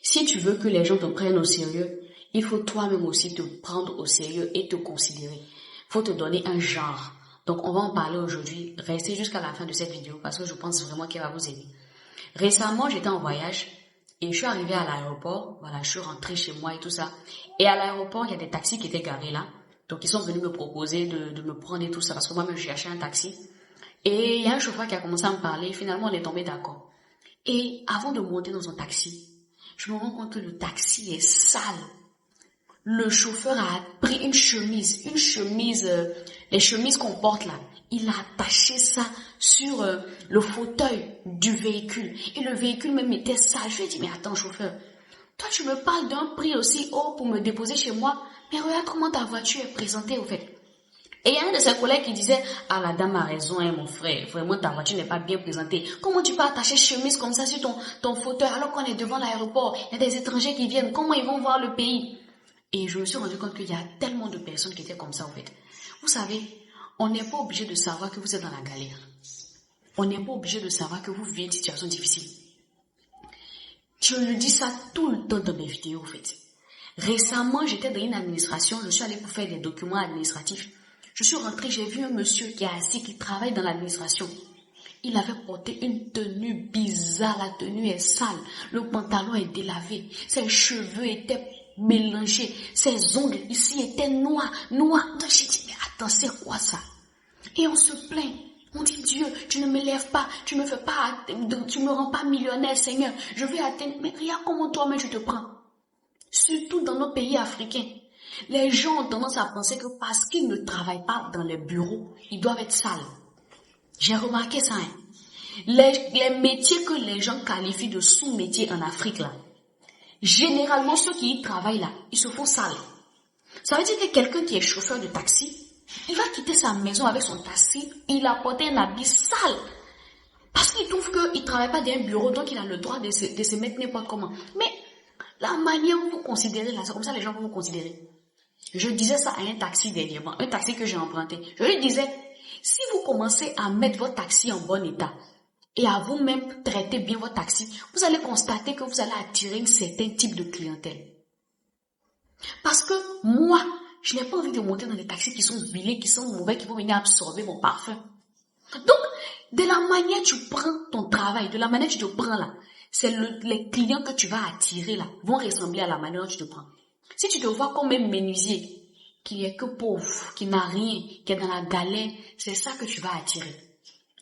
Si tu veux que les gens te prennent au sérieux, il faut toi-même aussi te prendre au sérieux et te considérer. Faut te donner un genre. Donc, on va en parler aujourd'hui. Restez jusqu'à la fin de cette vidéo parce que je pense vraiment qu'elle va vous aider. Récemment, j'étais en voyage et je suis arrivée à l'aéroport. Voilà, je suis rentrée chez moi et tout ça. Et à l'aéroport, il y a des taxis qui étaient garés là. Donc, ils sont venus me proposer de me prendre et tout ça parce que moi-même, j'ai acheté un taxi. Et il y a un chauffeur qui a commencé à me parler. Finalement, on est tombé d'accord. Et avant de monter dans son taxi, je me rends compte que le taxi est sale. Le chauffeur a pris une chemise, les chemises qu'on porte là. Il a attaché ça sur le fauteuil du véhicule. Et le véhicule même était sale. Je lui ai dit, mais attends chauffeur, toi tu me parles d'un prix aussi haut pour me déposer chez moi, mais regarde comment ta voiture est présentée au fait. Et il y a un de ses collègues qui disait, ah la dame a raison hein, mon frère, vraiment ta voiture n'est pas bien présentée. Comment tu peux attacher chemise comme ça sur ton fauteuil alors qu'on est devant l'aéroport, il y a des étrangers qui viennent, comment ils vont voir le pays? Et je me suis rendu compte qu'il y a tellement de personnes qui étaient comme ça en fait. Vous savez, on n'est pas obligé de savoir que vous êtes dans la galère. On n'est pas obligé de savoir que vous vivez une situation difficile. Je le dis ça tout le temps dans mes vidéos en fait. Récemment, j'étais dans une administration, je suis allée pour faire des documents administratifs. Je suis rentrée, j'ai vu un monsieur qui est assis, qui travaille dans l'administration. Il avait porté une tenue bizarre, la tenue est sale, le pantalon est délavé, ses cheveux étaient mélangés, ses ongles ici étaient noirs. Donc j'ai dit, mais attends, c'est quoi ça? Et on se plaint. On dit, Dieu, tu ne me lèves pas, tu me rends pas millionnaire, Seigneur. Je vais atteindre, mais regarde comment toi-même tu te prends. Surtout dans nos pays africains. Les gens ont tendance à penser que parce qu'ils ne travaillent pas dans les bureaux, ils doivent être sales. J'ai remarqué ça. Hein. Les métiers que les gens qualifient de sous-métiers en Afrique, là, généralement ceux qui y travaillent là, ils se font sales. Ça veut dire que quelqu'un qui est chauffeur de taxi, il va quitter sa maison avec son taxi, il a porté un habit sale. Parce qu'il trouve qu'il ne travaille pas dans un bureau, donc il a le droit de se mettre n'importe comment. Mais la manière où vous considérez là, c'est comme ça que les gens vont vous considérer. Je disais ça à un taxi dernièrement, un taxi que j'ai emprunté. Je lui disais, si vous commencez à mettre votre taxi en bon état et à vous-même traiter bien votre taxi, vous allez constater que vous allez attirer un certain type de clientèle. Parce que moi, je n'ai pas envie de monter dans des taxis qui sont vilés, qui sont mauvais, qui vont venir absorber mon parfum. Donc, de la manière tu prends ton travail, de la manière tu te prends là, c'est les clients que tu vas attirer là, vont ressembler à la manière dont tu te prends. Si tu te vois comme un menuisier, qui est que pauvre, qui n'a rien, qui est dans la galère, c'est ça que tu vas attirer.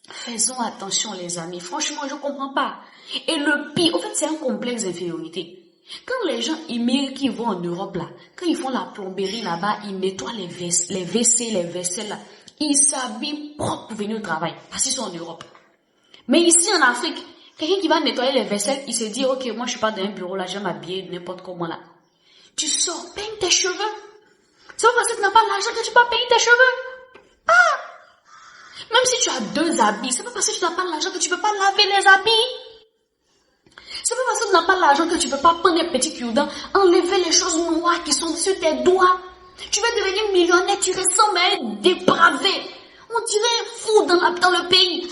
Faisons attention les amis, franchement je comprends pas. Et le pire, en fait c'est un complexe d'infériorité. Quand les gens immigrent qui vont en Europe là, quand ils font la plomberie là-bas, ils nettoient les WC, les vaisselles là, ils s'habillent propre pour venir au travail, parce qu'ils sont en Europe. Mais ici en Afrique, quelqu'un qui va nettoyer les vaisselles, il se dit ok moi je suis pas dans un bureau là, je vais m'habiller n'importe comment là. Tu sors, peigne tes cheveux. C'est pas parce que tu n'as pas l'argent que tu peux peigner tes cheveux. Ah! Même si tu as 2 habits, c'est pas parce que tu n'as pas l'argent que tu peux pas laver les habits. C'est pas parce que tu n'as pas l'argent que tu peux pas prendre un petit cure-dent, enlever les choses noires qui sont sur tes doigts. Tu veux devenir millionnaire, tu ressembles à un dépravé. On dirait un fou dans le pays.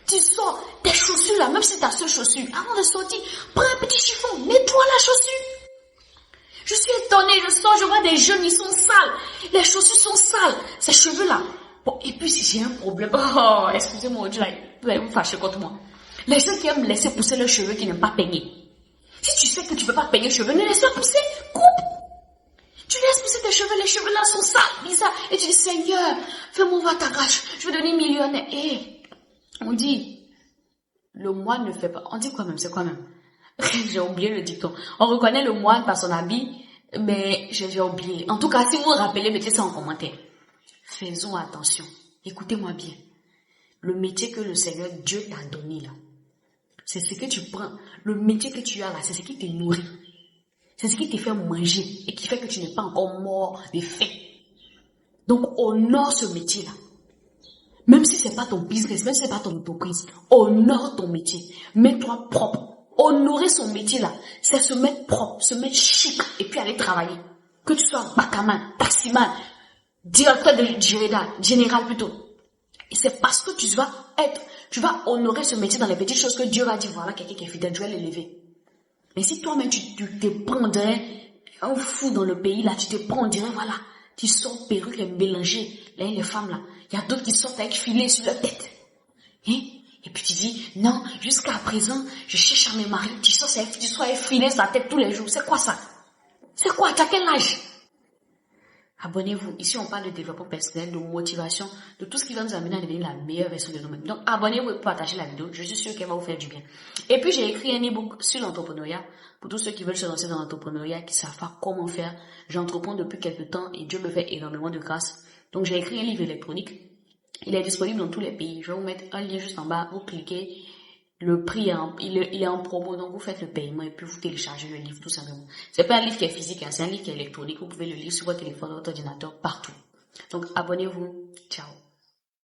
Tu sors tes chaussures là, même si ta seule chaussure, avant de sortir, prends un petit chiffon, nettoie la chaussure. Je suis étonnée, je vois des jeunes, ils sont sales. Les chaussures sont sales. Ces cheveux-là. Bon, et puis si j'ai un problème, oh, excusez-moi, vous allez vous fâcher contre moi. Les gens qui aiment laisser pousser leurs cheveux, qui n'aiment pas peigner. Si tu sais que tu ne peux pas peigner les cheveux, ne laisse pas pousser, coupe. Tu laisses pousser tes cheveux, les cheveux là sont sales, bizarres. Et tu dis, Seigneur, fais-moi voir ta grâce, je veux devenir millionnaire. Et on dit, le moine ne fait pas. On dit quoi même, c'est quoi même? J'ai oublié le dicton. On reconnaît le moine par son habit, mais j'ai oublié. En tout cas, si vous vous rappelez, mettez ça en commentaire. Faisons attention. Écoutez-moi bien. Le métier que le Seigneur Dieu t'a donné là, c'est ce que tu prends. Le métier que tu as là, c'est ce qui te nourrit. C'est ce qui te fait manger et qui fait que tu n'es pas encore mort de faim. Donc, honore ce métier-là. Même si c'est pas ton business, même si c'est pas ton entreprise, honore ton métier. Mets-toi propre. Honorer son métier là, c'est se mettre propre, se mettre chic et puis aller travailler. Que tu sois bakaman, taximan, directeur de général plutôt. Et c'est parce que tu vas honorer ce métier dans les petites choses que Dieu va dire, voilà quelqu'un qui est fidèle, je vais l'élever. Mais si toi-même, tu te prendrais un fou dans le pays, là, tu te prendrais, voilà, tu sors perruque et mélangée, là, les femmes, là. Il y a d'autres qui sortent avec filet sur leur tête. Hein? Et puis tu dis, non, jusqu'à présent, je cherche à me marier, tu sors avec filet sur la tête tous les jours. C'est quoi ça? C'est quoi? Tu as quel âge? Abonnez-vous. Ici, on parle de développement personnel, de motivation, de tout ce qui va nous amener à devenir la meilleure version de nous-mêmes. Donc, abonnez-vous et partagez la vidéo. Je suis sûre qu'elle va vous faire du bien. Et puis, j'ai écrit un e-book sur l'entrepreneuriat pour tous ceux qui veulent se lancer dans l'entrepreneuriat, qui savent pas comment faire. J'entreprends depuis quelques temps et Dieu me fait énormément de grâce. Donc, j'ai écrit un livre électronique. Il est disponible dans tous les pays. Je vais vous mettre un lien juste en bas. Vous cliquez. Le prix, il est en promo, donc vous faites le paiement et puis vous téléchargez le livre tout simplement. C'est pas un livre qui est physique, hein, c'est un livre qui est électronique. Vous pouvez le lire sur votre téléphone, votre ordinateur, partout. Donc abonnez-vous. Ciao.